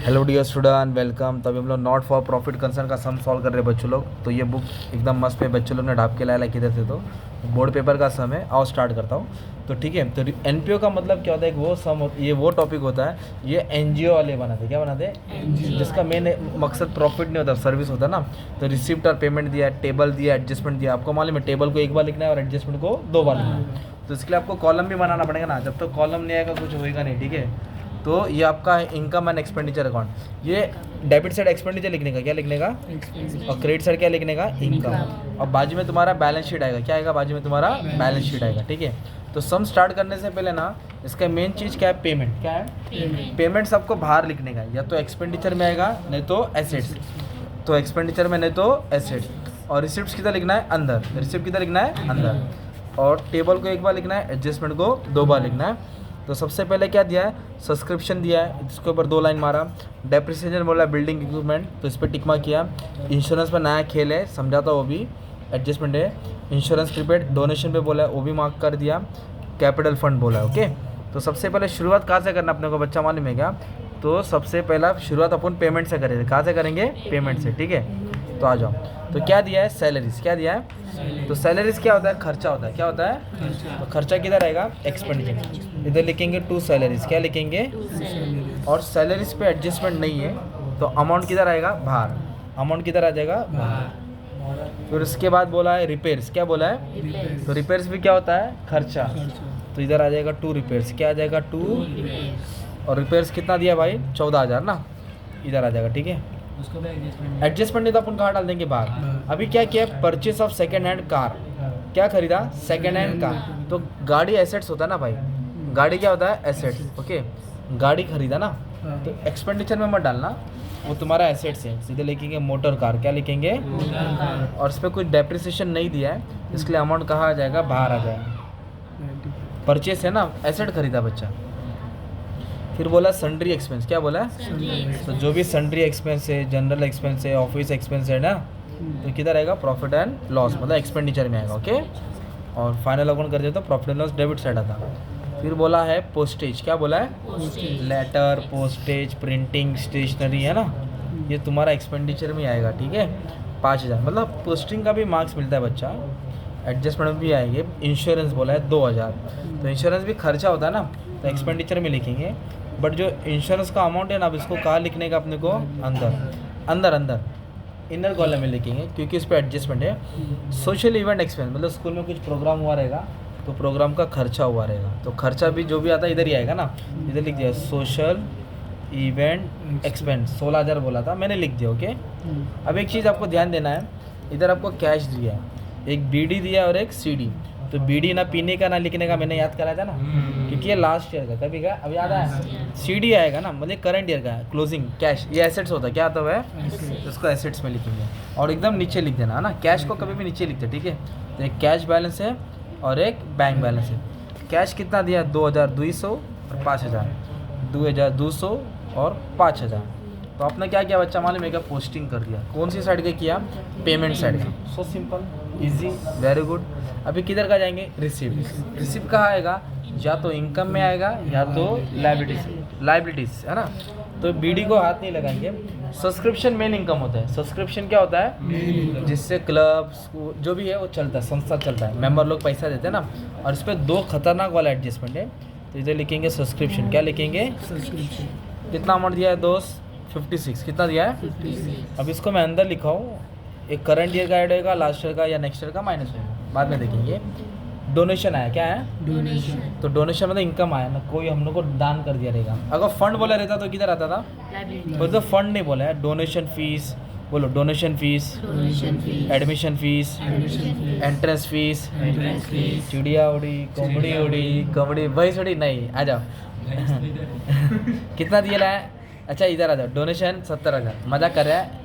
Hello dear student, welcome. तभी हम लोग नॉट फॉर प्रॉफिट कंसर्न का सम सॉल्व कर रहे हैं बच्चों लोग। तो ये बुक एकदम मस्त है, बच्चों लोग ने ढाप के लाया किधर से, तो बोर्ड पेपर का सम है। आओ स्टार्ट करता हूँ। तो ठीक है, तो एनपीओ का मतलब क्या होता है, वो सम, ये वो टॉपिक होता है, ये एनजीओ वाले बनाते, क्या बनाते हैं, जिसका मेन मकसद प्रॉफिट नहीं होता, सर्विस होता है ना। तो रिसिप्ट और पेमेंट दिया है, टेबल दिया, एडजस्टमेंट दिया। आपको मालूम है टेबल को एक बार लिखना है और एडजस्टमेंट को 2 बार लिखना है। तो इसके लिए आपको कॉलम भी बनाना पड़ेगा ना, जब तक कॉलम नहीं आएगा कुछ होएगा नहीं, ठीक है। तो ये आपका इनकम एंड एक्सपेंडिचर अकाउंट। ये डेबिट साइड एक्सपेंडिचर लिखने का, क्या लिखने का, और क्रेडिट साइड क्या लिखने का, इनकम। और बाजू में तुम्हारा बैलेंस शीट आएगा, क्या आएगा बाजू में तुम्हारा, बैलेंस शीट आएगा, ठीक है। तो सम स्टार्ट करने से पहले ना, इसका मेन चीज़ क्या है, पेमेंट। क्या है, पेमेंट सबको बाहर लिखने का, या तो एक्सपेंडिचर में आएगा, नहीं तो एसेट्स। तो एक्सपेंडिचर में, नहीं तो एसेट्स। और रिसिप्ट किधर लिखना है, अंदर। रिसिप्ट किधर लिखना है, अंदर। और टेबल को एक बार लिखना है, एडजस्टमेंट को 2 बार लिखना है। तो सबसे पहले क्या दिया है, सब्सक्रिप्शन दिया है, इसके ऊपर 2 लाइन मारा। डेप्रिसिएशन बोला बिल्डिंग इक्विपमेंट, तो इस पर टिक मार्क किया। इंश्योरेंस पर नया खेल है, समझाता वो भी, एडजस्टमेंट है। इंश्योरेंस प्रीपेड डोनेशन पे बोला है, वो भी मार्क कर दिया। कैपिटल फंड बोला है, ओके। तो सबसे पहले शुरुआत कहाँ से करना अपने को, बच्चा मालूम है क्या। तो सबसे पहला शुरुआत अपन पेमेंट से करेंगे। कहाँ से करेंगे, पेमेंट से, ठीक है। तो आ जाओ। तो क्या दिया है, सैलरीज। क्या दिया है, तो सैलरीज क्या होता है, खर्चा होता है। क्या होता है, तो खर्चा किधर आएगा, एक्सपेंडिचर। इधर लिखेंगे 2 सैलरीज, क्या लिखेंगे, और सैलरीज पे एडजस्टमेंट नहीं है, तो अमाउंट किधर आएगा, बाहर। अमाउंट किधर आ जाएगा, बाहर। फिर उसके बाद बोला है रिपेयर्स। क्या बोला है, तो रिपेयर्स भी क्या होता है, खर्चा। तो इधर आ जाएगा 2 रिपेयर्स। क्या आ जाएगा, 2। और रिपेयर्स कितना दिया भाई, 14,000 ना, इधर आ जाएगा, ठीक है। उसको भी एडजस्टमेंट एडजस्टमेंट नहीं तो अपन कहाँ डाल देंगे, बाहर। अभी क्या किया, purchase of second hand car. क्या खरीदा, सेकेंड हैंड कार। तो गाड़ी एसेट्स होता है ना भाई, गाड़ी क्या होता है, एसेट्स, ओके। गाड़ी खरीदा ना, तो एक्सपेंडिचर में मत डालना, वो तुम्हारा एसेट्स है। सीधे लिखेंगे मोटर कार। क्या लिखेंगे, और इस पर कुछ डेप्रिसिएशन नहीं दिया है, इसके लिए अमाउंट कहाँ आ जाएगा, बाहर आ जाएगा। परचेस है ना, एसेट खरीदा बच्चा। फिर बोला सन्ड्री एक्सपेंस। क्या बोला, तो जो भी सन्ड्री एक्सपेंस है, जनरल एक्सपेंस है, ऑफिस एक्सपेंस है ना, तो किधर आएगा, प्रॉफिट एंड लॉस, मतलब एक्सपेंडिचर में आएगा, ओके। और फाइनल अकाउंट कर दिया तो profit and loss debit side आता। फिर बोला है पोस्टेज। क्या बोला है, लेटर, पोस्टेज, प्रिंटिंग, स्टेशनरी, है ना, ये तुम्हारा एक्सपेंडिचर में आएगा, ठीक है। 5,000, मतलब पोस्टिंग का भी मार्क्स मिलता है बच्चा, एडजस्टमेंट भी आएंगे। इंश्योरेंस बोला है 2,000, तो इंश्योरेंस भी खर्चा होता है ना, तो एक्सपेंडिचर में लिखेंगे। बट जो इंश्योरेंस का अमाउंट है ना, अब इसको कहाँ लिखने का अपने को, अंदर, अंदर, अंदर, इनर कॉलम में लिखेंगे, क्योंकि इस पर एडजस्टमेंट है। सोशल इवेंट एक्सपेंस, मतलब स्कूल में कुछ प्रोग्राम हुआ रहेगा, तो प्रोग्राम का खर्चा हुआ रहेगा, तो खर्चा भी जो भी आता है इधर ही आएगा ना। इधर लिख दिया सोशल इवेंट एक्सपेंस, 16,000 बोला था मैंने, लिख दिया, ओके। अब एक चीज़ आपको ध्यान देना है, इधर आपको कैश दिया है, एक बीडी दिया और एक सीडी। तो बीडी ना पीने का ना लिखने का, मैंने याद कराया था ना, क्योंकि ये लास्ट ईयर का, कभी का, अब याद आया। सीडी आएगा ना, मतलब करंट ईयर का है, क्लोजिंग कैश, ये एसेट्स होता है। क्या आता है, इसको एसेट्स में लिखेंगे, और एकदम नीचे लिख देना, है ना। कैश को कभी भी नीचे लिखते, ठीक है। तो एक कैश बैलेंस है और एक बैंक बैलेंस है। कैश कितना दिया, 2,200 और 5,000, 2,200 और 5,000। तो आपने क्या किया बच्चा, मालूम है क्या, पोस्टिंग कर दिया। कौन सी साइड का किया, पेमेंट साइड का। So simple, easy, very good. अभी किधर का जाएंगे, रिसिप्ट। रिसिप्ट कहाँ आएगा, या तो इनकम में आएगा, या तो लाइबिलिटीज, है ना। तो बीडी को हाथ नहीं लगाएंगे। सब्सक्रिप्शन मेन इनकम होता है। सब्सक्रिप्शन क्या होता है, जिससे क्लब, जो भी है वो चलता है, संस्था चलता है, मेंबर लोग पैसा देते हैं ना। और इस पर 2 खतरनाक वाला एडजस्टमेंट है, तो इधर लिखेंगे सब्सक्रिप्शन। क्या लिखेंगे, सब्सक्रिप्शन। कितना अमाउंट दिया है दोस्त, 56। कितना दिया है, 56। अब इसको मैं अंदर लिखा हूँ, एक करंट ईयर का ऐड होगा, लास्ट ईयर का या नेक्स्ट ईयर का माइनस होगा, बाद में देखेंगे। डोनेशन आया, क्या है, डोनेशन। तो डोनेशन मतलब इनकम आया ना, कोई हम लोग को दान कर दिया रहेगा। अगर फंड बोला रहता तो किधर आता था, तो फंड नहीं बोला है, डोनेशन फीस बोलो, donation fees, admission fees, entrance fees, चिड़िया उड़ी, कोमड़ी उड़ी, कोमड़ी भैंस उड़ी, नहीं, आ जाओ। कितना दिया है, अच्छा इधर आ जाओ। डोनेशन 70,000, मजाक कर रहा है,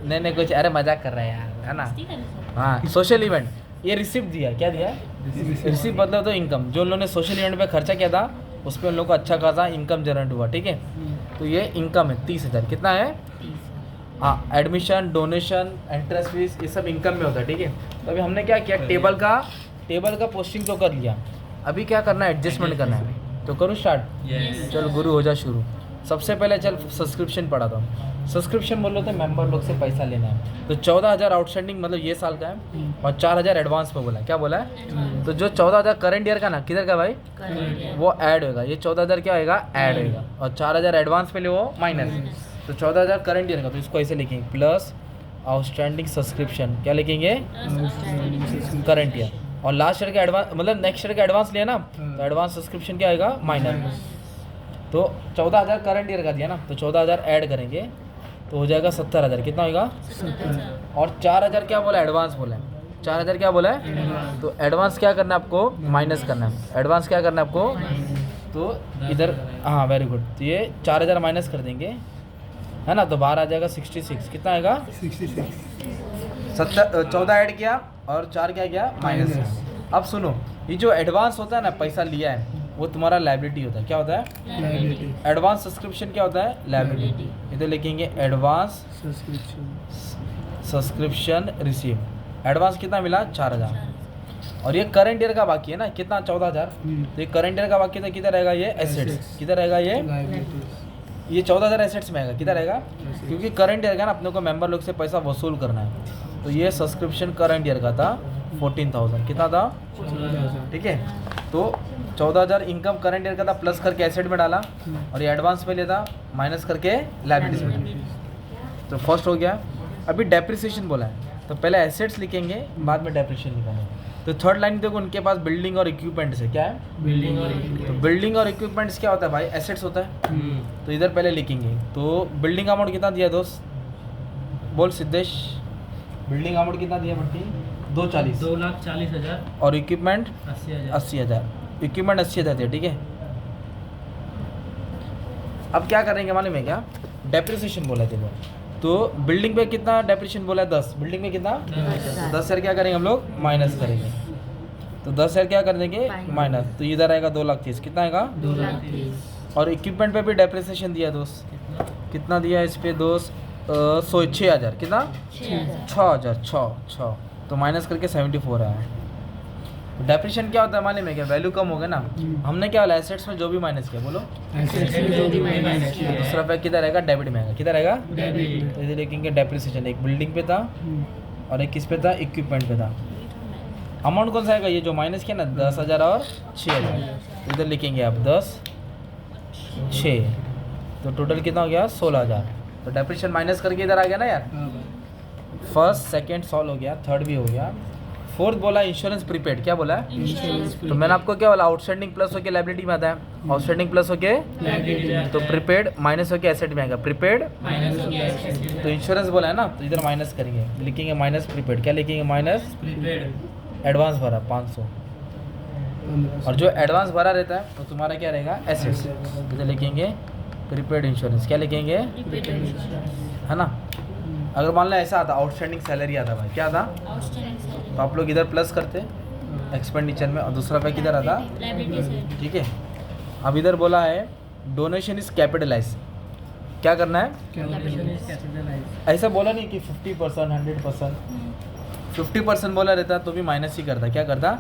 नहीं कुछ, अरे मजाक कर रहा है यार, है ना। हाँ, सोशल इवेंट, ये रिसिप्ट दिया। क्या दिया, रिसिप्ट मतलब तो इनकम, जो उन लोगों ने सोशल इवेंट पे खर्चा किया था, उस पर उन लोगों को अच्छा खासा इनकम जनरेट हुआ, ठीक है। तो ये इनकम है 30,000। कितना है, हाँ, एडमिशन, डोनेशन, एंट्रेंस फीस, ये सब इनकम में होता है, ठीक है। तो अभी हमने क्या किया, टेबल का पोस्टिंग तो कर लिया। अभी क्या करना है, एडजस्टमेंट करना है। तो करूँ स्टार्ट, चलो गुरु हो जा शुरू। सबसे पहले चल सब्सक्रिप्शन पढ़ा था। सब्सक्रिप्शन बोल रहे थे मेंबर लोग से पैसा लेना है, तो 14,000 आउटस्टैंडिंग मतलब ये साल का है और 4,000 एडवांस में बोला है। क्या बोला है? तो जो 14,000 करंट ईयर का ना किधर का भाई, वो ऐड होगा। ये 14,000 क्या होगा, ऐड होगा, और 4,000 एडवांस पे ले वो माइनस। तो 14,000 करंट ईयर का, तो इसको ऐसे लिखेंगे प्लस आउटस्टैंडिंग सब्सक्रिप्शन, क्या लिखेंगे, करंट ईयर। और लास्ट ईयर का एडवांस मतलब नेक्स्ट ईयर का एडवांस लिया ना, तो एडवांस सब्सक्रिप्शन क्या आएगा, माइनस। तो 14,000 करंट ईयर का दिया ना, तो 14,000 ऐड करेंगे तो हो जाएगा 70,000। कितना होगा, और 4,000 क्या बोला, एडवांस बोला है। 4,000 क्या बोला है, तो एडवांस क्या करना है आपको, माइनस करना है। एडवांस क्या करना है आपको, तो इधर हाँ वेरी गुड, तो ये 4,000 माइनस कर देंगे, है ना, तो बाहर आ जाएगा 66। कितना आएगा, 14 ऐड किया और 4 क्या किया, माइनस। अब सुनो, ये जो एडवांस होता है ना, पैसा लिया है, वो तुम्हारा लायबिलिटी होता है। क्या होता है, एडवांस सब्सक्रिप्शन क्या होता है, लायबिलिटी। इधर लिखेंगे एडवांस सब्सक्रिप्शन रिसीव। एडवांस कितना मिला, 4,000, और ये करंट ईयर का बाकी है ना, कितना, 14,000। तो ये करंट ईयर का बाकी था, किधर रहेगा ये, एसेट्स। किधर रहेगा ये 14,000 एसेट्स में आएगा। किधर रहेगा, क्योंकि करंट ईयर का ना अपने को मेंबर लोग से पैसा वसूल करना है। तो ये सब्सक्रिप्शन करंट ईयर का था 14,000। कितना था, 14,000। ठीक है, तो 14,000 इनकम करंट ईयर का था, प्लस करके एसेट में डाला, और ये एडवांस पे लेता, माइनस करके लायबिलिटीज में डाला। तो फर्स्ट हो गया। अभी डेप्रिसिएशन बोला है, तो पहले एसेट्स लिखेंगे, बाद में डेप्रिसिएशन लिखेंगे। तो थर्ड लाइन देखो, उनके पास बिल्डिंग और इक्विपमेंट्स है। क्या है, बिल्डिंग और इक्विपमेंट। तो बिल्डिंग और इक्विपमेंट्स क्या होता है भाई, एसेट्स होता है। तो इधर पहले लिखेंगे, तो बिल्डिंग अमाउंट कितना दिया दोस्त, बोल सिद्धेश, बिल्डिंग अमाउंट कितना दिया बट्टी, 2,40,000। और इक्विपमेंट 80,000। इक्विपमेंट 80,000 दिया, ठीक है। अब क्या करेंगे मालूम है क्या, डेप्रिसिएशन बोला थे वो, तो बिल्डिंग पे कितना डेप्रिसिएशन बोला है, 10। बिल्डिंग में कितना, 10,000 क्या करेंगे हम लोग, माइनस करेंगे। तो 10,000 क्या कर देंगे, माइनस। तो इधर आएगा 2,30,000। कितना आएगा, 2,30,000। और इक्विपमेंट पे भी डेप्रिसिएशन दिया दोस्त, कितना दिया इस पे दोस्त, 6,000। कितना, 6,000। 6 तो माइनस करके 74 आया। डेप्रिसिएशन क्या होता है मालूम है क्या, वैल्यू कम हो गया ना, हमने क्या बोला, एसेट्स में जो भी माइनस किया, बोलो दूसरा पैक किधर रहेगा, डेबिट में आएगा। किधर आएगा, डेबिट। तो इधर लिखेंगे डेप्रिसिएशन, एक बिल्डिंग पे था और एक किस पे था, इक्विपमेंट पे था। अमाउंट कौन सा आएगा, ये जो माइनस किया ना, 10,000 और 6,000। तो इधर लिखेंगे आप 10, 6, तो टोटल कितना हो गया, 16,000। तो डेप्रिसिएशन माइनस करके इधर आ गया ना यार। फर्स्ट सेकेंड सॉल्व हो गया, थर्ड भी हो गया। फोर्थ बोला इंश्योरेंस प्रीपेड। क्या बोला है, तो मैंने आपको क्या बोला, आउटस्टैंडिंग प्लस होके लायबिलिटी में आता है, आउटस्टैंडिंग प्लस होके तो प्रीपेड माइनस होके एसेट में आएगा, प्रीपेड तो इंश्योरेंस बोला है ना, तो इधर माइनस करेंगे, लिखेंगे माइनस प्रीपेड। क्या लिखेंगे, माइनस प्रीपेड। एडवांस भरा 500, और जो एडवांस भरा रहता है तो तुम्हारा क्या रहेगा, एसेट्स। इधर लिखेंगे प्रीपेड इंश्योरेंस। क्या लिखेंगे, है ना। अगर मान लो ऐसा आता, आउटस्टैंडिंग सैलरी आता भाई, क्या था, तो आप लोग इधर प्लस करते एक्सपेंडिचर में, और दूसरा पैक इधर आता, ठीक है। अब इधर बोला है डोनेशन इज कैपिटलाइज। क्या करना है, ऐसा बोला नहीं कि 50%, 100%, 50% बोला रहता तो भी माइनस ही करता। क्या करता,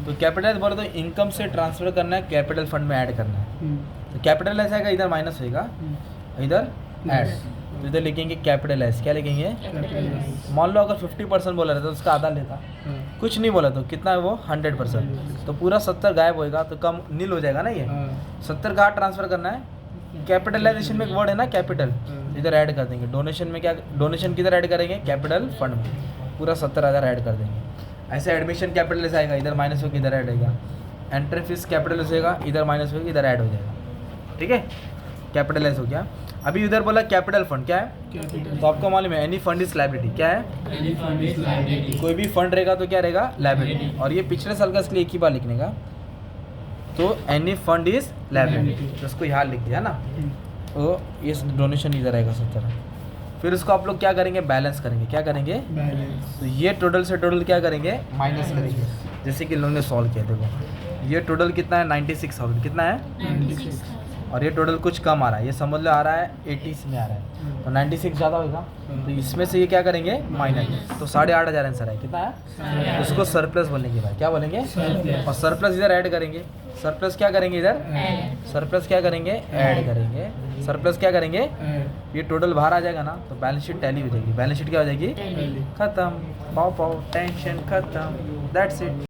तो कैपिटलाइज बोला तो इनकम से ट्रांसफर करना है, कैपिटल फंड में ऐड करना है। तो कैपिटलाइज आएगा, इधर माइनस होएगा, इधर ऐड। तो इधर लिखेंगे कैपिटलाइज। क्या लिखेंगे, मान लो अगर 50% बोला रहता तो उसका आधा लेता, कुछ नहीं बोला तो कितना है वो, 100%, तो पूरा 70 गायब होएगा, तो कम नील हो जाएगा ना। ये 70 कहाँ ट्रांसफर करना है, कैपिटलाइजेशन में एक वर्ड है ना, कैपिटल, इधर ऐड कर देंगे। डोनेशन में क्या, डोनेशन किधर ऐड करेंगे, कैपिटल फंड में, पूरा 70,000 ऐड कर देंगे। ऐसे एडमिशन कैपिटलाइज आएगा, इधर माइनस होकर इधर ऐड होगा। एंट्री फीस कैपिटलाइज होगा, इधर माइनस होकर इधर ऐड हो जाएगा, ठीक है। कैपिटलाइज हो गया। अभी उधर बोला कैपिटल फंड। क्या है, तो आपको मालूम है एनी फंड इज लायबिलिटी। क्या है, एनी फंड इज लायबिलिटी। कोई भी फंड रहेगा तो क्या रहेगा, लायबिलिटी। और ये पिछले साल का, इसलिए एक ही बार लिखने का, तो एनी फंड इज लायबिलिटी, तो उसको यहाँ लिख दिया ना। तो ये डोनेशन इधर रहेगा 70। फिर उसको आप लोग क्या करेंगे, बैलेंस करेंगे। क्या करेंगे, बैलेंस। तो ये टोटल से टोटल क्या करेंगे, माइनस करेंगे, जैसे कि लोगों ने सॉल्व किया। देखो ये टोटल कितना है, 96,000। कितना है, 96। और ये टोटल कुछ कम आ रहा है, ये समझ लो आ रहा है 80 में आ रहा है, तो 96 ज़्यादा होगा, तो इसमें से ये क्या करेंगे, माइनस। तो 8,500 आंसर है। कितना है, उसको सरप्लस बोलेंगे भाई। क्या बोलेंगे, और सरप्लस इधर ऐड करेंगे। सरप्लस क्या करेंगे, इधर सरप्लस क्या करेंगे, ऐड करेंगे। सरप्लस क्या करेंगे, ये टोटल बाहर आ जाएगा ना तो बैलेंस शीट टैली हो जाएगी। बैलेंस शीट क्या हो जाएगी, खत्म, पाओ पाओ, टेंशन खत्म, दैट्स इट।